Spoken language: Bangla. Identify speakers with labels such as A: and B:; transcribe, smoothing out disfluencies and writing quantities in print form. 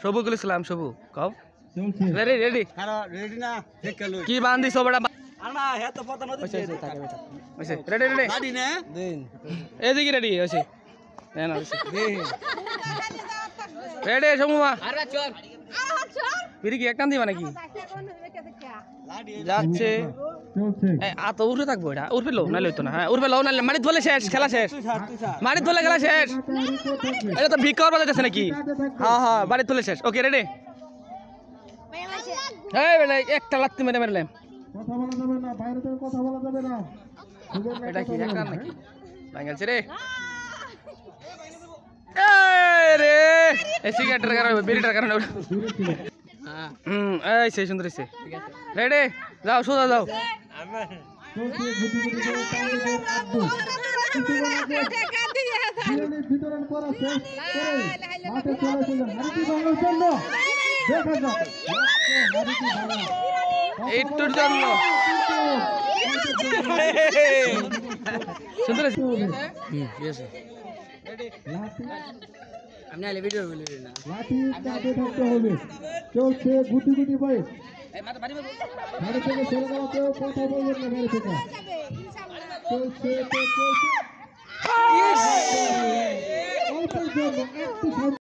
A: সবু গুলিছিলাম সবু কও রেডি রেডি
B: রেডি না
A: কি বান্দি সবড়া
B: আনা হে তো পতা নদী
A: হইছে রেডি রেডি
B: গাড়ি নে দেন
A: এদিকে রেডি হইছে না হইছে রেডি সমুমা
B: আরে চল
A: পিরি কি একটান দিবা নাকি যাচ্ছে আ তো উঠে থাকবো এটা উঠবে লো নালে হইতো না হ্যাঁ উঠবে লো নালে মারি ধলে শেষ খেলা শেষ মারি ধলে খেলা শেষ এটা তো ভিকর বাজাইতেছে নাকি হ্যাঁ হ্যাঁ বাড়ি ধলে শেষ ওকে রেডি এই বেলা একটা লাত্তি মেরে মেরলাম
C: কথা বলা যাবে না বাইরে থেকে কথা বলা যাবে না
A: এটা কি একটান নাকি ভাঙালছে রে এই রে এই সিগারেটের কারণে বিড়িটার কারণে এই সেই সুন্দর হইছে রেডি যাও সোজা যাও
C: বিতরণ করা শেষ করে মাঠে চলে এসেছেন হারিটি ভাঙার জন্য দেখা যাক
A: এইটুর জন্য সুন্দর হইছে আমি আইলে ভিডিও বলি না
C: লাঠি কাটে থাকতে হবে চলছে গুটি গুটি ভাই বাড়ি থেকে চলে গেল কেউ কথা বলবেন না বাড়ি থেকে চলছে তো চলছে অল্পের জন্য একটু